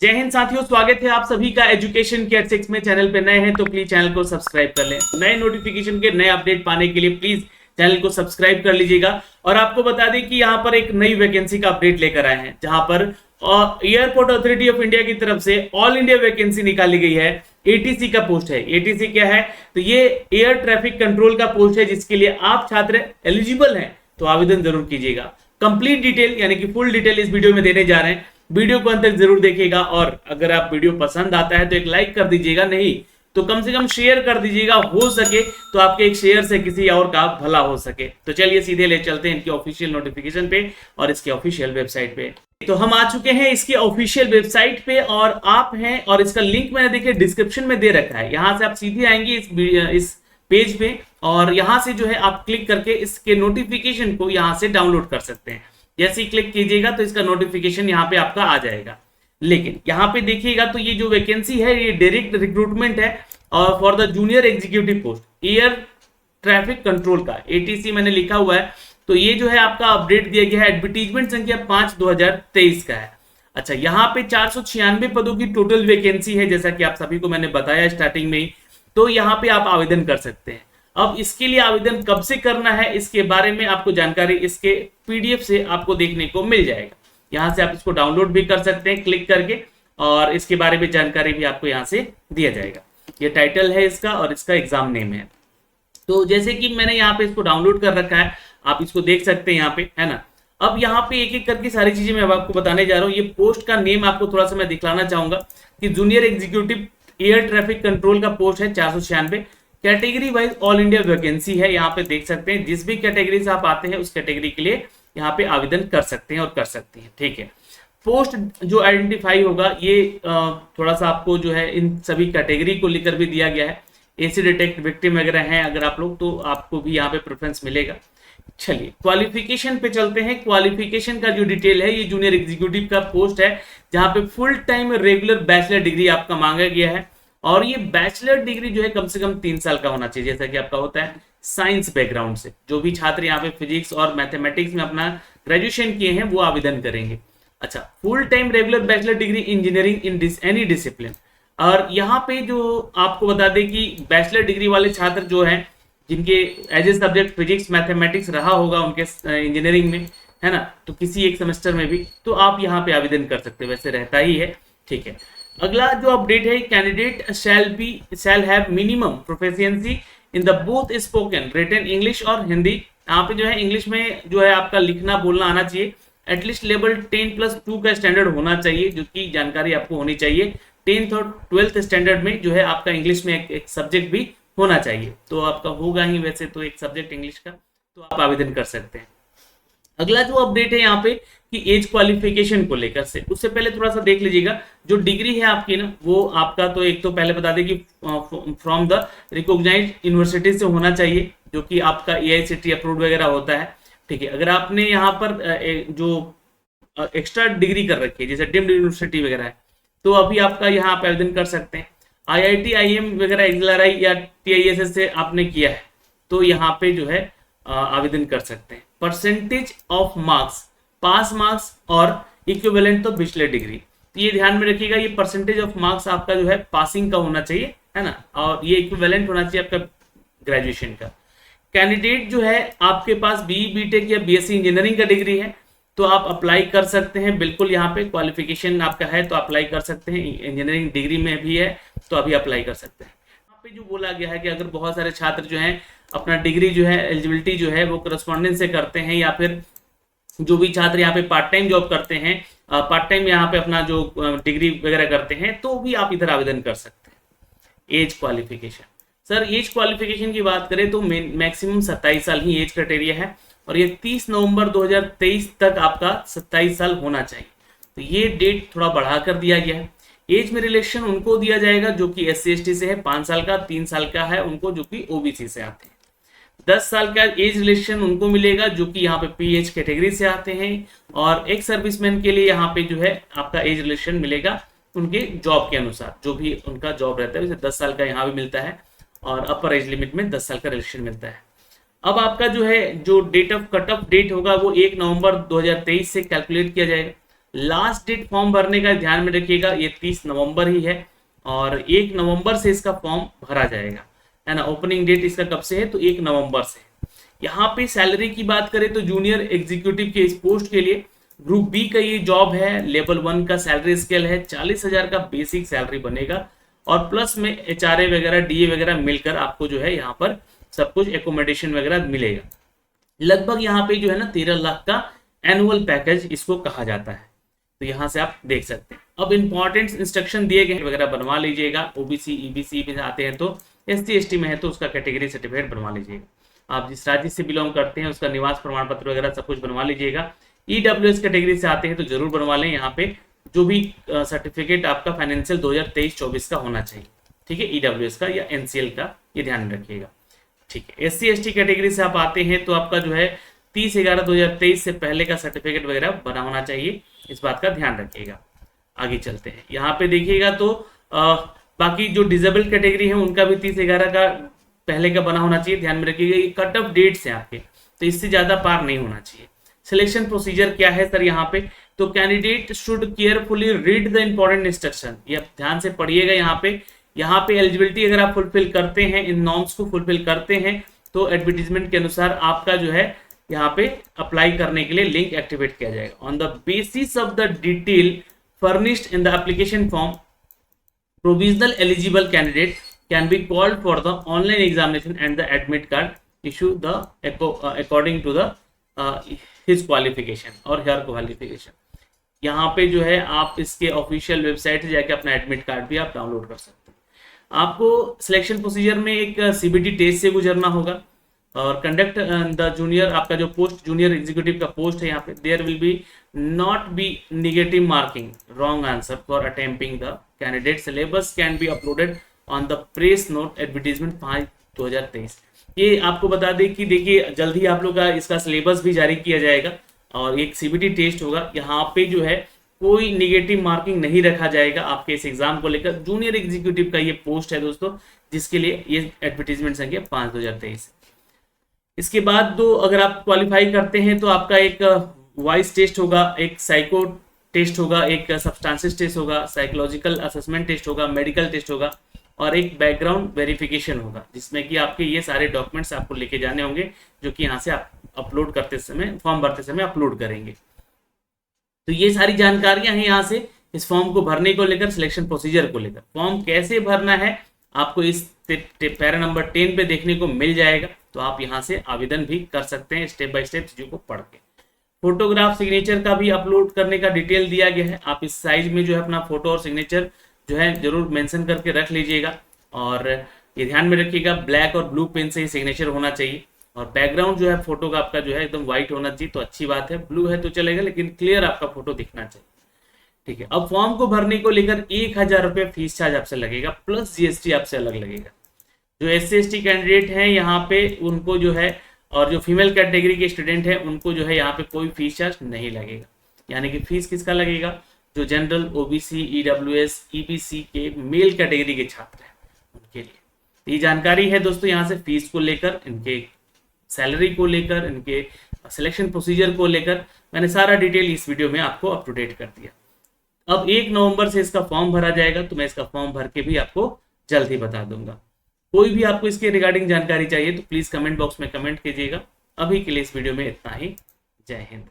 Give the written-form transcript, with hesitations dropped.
जय हिंद साथियों, स्वागत है आप सभी का एजुकेशन केयर 6 में। चैनल पे नए हैं तो प्लीज चैनल को सब्सक्राइब कर लें। नए नोटिफिकेशन के नए अपडेट पाने के लिए प्लीज चैनल को सब्सक्राइब कर लीजिएगा। और आपको बता दें कि यहाँ पर एक नई वैकेंसी का अपडेट लेकर आए हैं, जहां पर एयरपोर्ट अथॉरिटी ऑफ इंडिया की तरफ से ऑल इंडिया वैकेंसी निकाली गई है। एटीसी का पोस्ट है। एटीसी क्या है? तो ये एयर ट्रैफिक कंट्रोल का पोस्ट है, जिसके लिए आप छात्र एलिजिबल हैं तो आवेदन जरूर कीजिएगा। कंप्लीट डिटेल यानी कि फुल डिटेल इस वीडियो में देने जा रहे हैं। वीडियो को अंत तक जरूर देखिएगा और अगर आप वीडियो पसंद आता है तो एक लाइक कर दीजिएगा, नहीं तो कम से कम शेयर कर दीजिएगा, हो सके तो आपके एक शेयर से किसी और का भला हो सके। तो चलिए सीधे ले चलते हैं इनकी ऑफिशियल नोटिफिकेशन पे और इसके ऑफिशियल वेबसाइट पे। तो हम आ चुके हैं इसकी ऑफिशियल वेबसाइट पे और आप हैं, और इसका लिंक मैंने देखिए डिस्क्रिप्शन में दे रखा है। यहां से आप सीधे आएंगे इस पेज पे और यहां से जो है आप क्लिक करके इसके नोटिफिकेशन को यहां से डाउनलोड कर सकते हैं। जैसे ही क्लिक कीजिएगा तो इसका नोटिफिकेशन यहाँ पे आपका आ जाएगा। लेकिन यहाँ पे देखिएगा तो ये जो वैकेंसी है ये डायरेक्ट रिक्रूटमेंट है और for the junior executive post air traffic control का एटीसी मैंने लिखा हुआ है। तो ये जो है आपका अपडेट दिया गया है, एडवर्टीजमेंट संख्या 5/2023 का है। अच्छा, यहाँ पे 496 पदों की टोटल वैकेंसी है, जैसा कि आप सभी को मैंने बताया स्टार्टिंग में ही। तो यहाँ पे आप आवेदन कर सकते हैं। अब इसके लिए आवेदन कब से करना है इसके बारे में आपको जानकारी इसके पीडीएफ से आपको देखने को मिल जाएगा। यहां से आप इसको डाउनलोड भी कर सकते हैं क्लिक करके, और इसके बारे में जानकारी भी आपको यहां से दिया जाएगा। ये टाइटल है इसका और इसका एग्जाम नेम है। तो जैसे कि मैंने यहाँ पे इसको डाउनलोड कर रखा है, आप इसको देख सकते हैं यहाँ पे, है ना। अब यहाँ पे एक एक करके सारी चीजें मैं आपको बताने जा रहा हूँ। ये पोस्ट का नेम आपको थोड़ा सा मैं दिखलाना चाहूंगा कि junior executive air traffic control का पोस्ट है 496। Category wise all India vacancy है, यहाँ पे देख सकते हैं। जिस भी कैटेगरी से आप आते हैं उस कैटेगरी के लिए यहाँ पे आवेदन कर सकते हैं और कर सकती हैं, ठीक है। पोस्ट जो आइडेंटिफाई होगा ये थोड़ा सा आपको जो है इन सभी कैटेगरी को लेकर भी दिया गया है। एसी डिटेक्ट विक्टिम वगैरह हैं अगर आप लोग, तो आपको भी यहाँ पे प्रेफरेंस मिलेगा। चलिए क्वालिफिकेशन पे चलते हैं। क्वालिफिकेशन का जो डिटेल है, ये जूनियर एग्जीक्यूटिव का पोस्ट है, जहां पे full time regular bachelor degree आपका मांगा गया है। और ये बैचलर डिग्री जो है कम से कम 3 साल का होना चाहिए, जैसा कि आपका होता है साइंस बैकग्राउंड से। जो भी छात्र यहाँ पे फिजिक्स और मैथमेटिक्स में अपना ग्रेजुएशन किए हैं वो आवेदन करेंगे। अच्छा, full time regular bachelor degree engineering in any discipline. और यहाँ पे जो आपको बता दें कि बैचलर डिग्री वाले छात्र जो हैं, जिनके as a subject physics mathematics रहा होगा उनके इंजीनियरिंग में, है ना, तो किसी एक सेमेस्टर में भी, तो आप यहाँ पे आवेदन कर सकते हैं, वैसे रहता ही है, ठीक है। अगला जो अपडेट है, candidate shall have minimum proficiency in the both spoken written English और हिंदी। यहाँ पे जो है इंग्लिश में जो है आपका लिखना बोलना आना चाहिए। एटलीस्ट लेवल 10+2 का स्टैंडर्ड होना चाहिए, जो कि जानकारी आपको होनी चाहिए। 10th और 12th स्टैंडर्ड में जो है आपका इंग्लिश में एक सब्जेक्ट भी होना चाहिए, तो आपका होगा ही वैसे तो एक सब्जेक्ट इंग्लिश का, तो आप आवेदन कर सकते हैं। अगला जो अपडेट है यहाँ पे कि एज क्वालिफिकेशन को लेकर से, उससे पहले थोड़ा सा देख लीजिएगा जो डिग्री है आपकी ना, वो आपका तो एक तो पहले बता दें कि फ्रॉम द रिकॉग्नाइज्ड यूनिवर्सिटी से होना चाहिए, जो कि आपका AICTE अप्रूव्ड वगैरह होता है, ठीक है। अगर आपने यहाँ पर जो एक्स्ट्रा डिग्री कर रखी है, जैसे डीम्ड यूनिवर्सिटी वगैरह है, तो अभी आपका यहाँ आप आवेदन कर सकते हैं। IIT IIM वगैरह XLRI या TISS से आपने किया है तो यहाँ पे जो है आवेदन कर सकते हैं। Percentage of marks, pass marks और इक्विवेलेंट तो बैचलर डिग्री, तो ये ध्यान में रखिएगा। ये परसेंटेज ऑफ मार्क्स आपका जो है पासिंग का होना चाहिए, है ना, और ये इक्विवेलेंट होना चाहिए आपका ग्रेजुएशन का। कैंडिडेट जो है आपके पास BE BTech या BSc इंजीनियरिंग का डिग्री है तो आप अप्लाई कर सकते हैं, बिल्कुल। यहाँ पे क्वालिफिकेशन आपका है तो अप्लाई कर सकते हैं। इंजीनियरिंग डिग्री में भी है तो अभी अप्लाई कर सकते हैं। यहाँ पे जो बोला गया है कि अगर बहुत सारे छात्र जो हैं अपना डिग्री जो है एलिजिबिलिटी जो है वो करस्पॉन्डेंस से करते हैं, या फिर जो भी छात्र यहाँ पे पार्ट टाइम जॉब करते हैं, पार्ट टाइम यहाँ पे अपना जो डिग्री वगैरह करते हैं, तो भी आप इधर आवेदन कर सकते हैं। As qualification, sir as qualification की बात करें तो मैक्सिमम 27 साल ही एज क्राइटेरिया है, और ये 30 नवंबर 2023 तक आपका 27 साल होना चाहिए। तो ये डेट थोड़ा बढ़ा कर दिया गया है। एज में रिलेक्शन उनको दिया जाएगा जो कि SC ST से है 5 साल का, 3 साल का है उनको जो कि OBC से आते हैं। 10 साल का एज रिलेक्शन उनको मिलेगा जो कि यहाँ पे PH कैटेगरी से आते हैं, और एक सर्विसमैन के लिए यहाँ पे जो है आपका एज रिलेक्शन मिलेगा उनके जॉब के अनुसार, जो भी उनका जॉब रहता है। वैसे 10 साल का यहाँ भी मिलता है और अपर एज लिमिट में 10 साल का रिलेक्शन मिलता है। अब आपका जो है जो date of cut off date होगा वो 1 नवंबर 2023 से कैलकुलेट किया जाएगा। लास्ट डेट फॉर्म भरने का ध्यान में रखिएगा, ये 30 नवंबर ही है और 1 नवंबर से इसका फॉर्म भरा जाएगा, है ना। ओपनिंग डेट इसका कब से है, तो 1 नवंबर से। यहाँ पे सैलरी की बात करें तो जूनियर एग्जीक्यूटिव के इस पोस्ट के लिए ग्रुप बी का ये जॉब है, लेवल 1 का सैलरी स्केल है, 40,000 का बेसिक सैलरी बनेगा और प्लस में HRA वगैरह DA वगैरह मिलकर आपको जो है यहाँ पर सब कुछ एकोमोडेशन वगैरह मिलेगा। लगभग यहाँ पे जो है ना 13 लाख का एनुअल पैकेज इसको कहा जाता है, तो यहाँ से आप देख सकते हैं। अब इंपॉर्टेंट इंस्ट्रक्शन दिए गए वगैरह बनवा लीजिएगा। OBC EBC में आते हैं तो SC ST में है तो उसका कैटेगरी सर्टिफिकेट बनवा लीजिएगा। आप जिस राज्य से बिलोंग करते हैं उसका निवास प्रमाण पत्र वगैरह सब कुछ बनवा लीजिएगा। EWS कैटेगरी से आते हैं तो जरूर बनवा लें, यहाँ पे जो भी सर्टिफिकेट आपका फाइनेंशियल 2023-24 का होना चाहिए, ठीक है, EWS का या NCL का, ये ध्यान में रखिएगा, ठीक है। SC ST कैटेगरी से आप आते हैं तो आपका जो है 30/11/2023 से पहले का सर्टिफिकेट वगैरह बना होना चाहिए, इस बात का ध्यान रखिएगा। आगे चलते हैं, यहाँ पे देखिएगा तो बाकी जो डिसेबल कैटेगरी है उनका भी 30/11 का पहले का बना होना चाहिए, ध्यान में रखिएगा। ये कट ऑफ डेट्स हैं आपके, तो इससे ज्यादा पार नहीं होना चाहिए। सिलेक्शन प्रोसीजर क्या है सर यहाँ पे, तो candidate should carefully read the important instruction, ये ध्यान से पढ़िएगा। यहाँ पे एलिजिबिलिटी अगर आप फुलफिल करते हैं, इन नॉर्म्स को फुलफिल करते हैं तो एडवर्टीजमेंट के अनुसार आपका जो है यहाँ पे अप्लाई करने के लिए लिंक एक्टिवेट किया जाएगा। On the basis of the detail furnished in the application form, provisional eligible candidate can be called for the online examination and the admit card issue the according to the his qualification और her qualification. यहाँ पे जो है आप इसके official website से जाके अपना एडमिट कार्ड भी आप डाउनलोड कर सकते हैं। आपको सिलेक्शन प्रोसीजर में एक CBT टेस्ट से गुजरना होगा और कंडक्ट द जूनियर, आपका जो पोस्ट जूनियर एग्जीक्यूटिव का पोस्ट है यहाँ पे, there will be not be negative marking wrong answer for attempting the candidate. Syllabus can be uploaded on the press note advertisement 5/2023। ये आपको बता दें कि देखिए जल्द ही आप लोग का इसका सिलेबस भी जारी किया जाएगा और एक CBT टेस्ट होगा। यहाँ पे जो है कोई निगेटिव मार्किंग नहीं रखा जाएगा आपके इस एग्जाम को लेकर। जूनियर एग्जीक्यूटिव का ये पोस्ट है दोस्तों, जिसके लिए ये एडवर्टीजमेंट संख्या 5/2023। इसके बाद दो अगर आप क्वालिफाई करते हैं तो आपका एक वॉइस टेस्ट होगा, एक साइको टेस्ट होगा, एक सब्सटेंसेस टेस्ट होगा, साइकोलॉजिकल असेसमेंट टेस्ट होगा, मेडिकल टेस्ट होगा और एक बैकग्राउंड वेरिफिकेशन होगा, जिसमें कि आपके ये सारे डॉक्यूमेंट्स आपको लेके जाने होंगे जो कि यहाँ से आप अपलोड करते समय, फॉर्म भरते समय अपलोड करेंगे। तो ये सारी जानकारियां हैं यहाँ से इस फॉर्म को भरने को लेकर, सिलेक्शन प्रोसीजर को लेकर। फॉर्म कैसे भरना है आपको इस पैरा नंबर 10 पे देखने को मिल जाएगा, तो आप यहाँ से आवेदन भी कर सकते हैं स्टेप बाय स्टेप चीजों को पढ़ के। फोटोग्राफ सिग्नेचर का भी अपलोड करने का डिटेल दिया गया है, आप इस साइज में जो है अपना फोटो और सिग्नेचर जो है जरूर मेंशन करके रख लीजिएगा और ये ध्यान में रखिएगा ब्लैक और ब्लू पेन से ही सिग्नेचर होना चाहिए और बैकग्राउंड जो है फोटो का आपका जो है एकदम व्हाइट होना चाहिए, तो अच्छी बात है। ब्लू है तो चलेगा लेकिन क्लियर आपका फोटो दिखना चाहिए, ठीक है। अब फॉर्म को भरने को लेकर 1000 रुपये फीस चार्ज आपसे लगेगा, प्लस GST आपसे अलग लगेगा। जो SC ST कैंडिडेट हैं यहाँ पे उनको जो है, और जो फीमेल कैटेगरी के स्टूडेंट हैं उनको जो है यहाँ पे कोई फीस चार्ज नहीं लगेगा। यानी कि फीस किसका लगेगा, जो जनरल OBC EWS EBC के मेल कैटेगरी के छात्र हैं उनके लिए। ये जानकारी है दोस्तों यहाँ से फीस को लेकर, इनके सैलरी को लेकर, इनके सिलेक्शन प्रोसीजर को लेकर मैंने सारा डिटेल इस वीडियो में आपको अप टू डेट कर दिया। अब 1 नवंबर से इसका फॉर्म भरा जाएगा, तो मैं इसका फॉर्म भर के भी आपको जल्द ही बता दूंगा। कोई भी आपको इसके रिगार्डिंग जानकारी चाहिए तो प्लीज कमेंट बॉक्स में कमेंट कीजिएगा। अभी के लिए इस वीडियो में इतना ही। जय हिंद।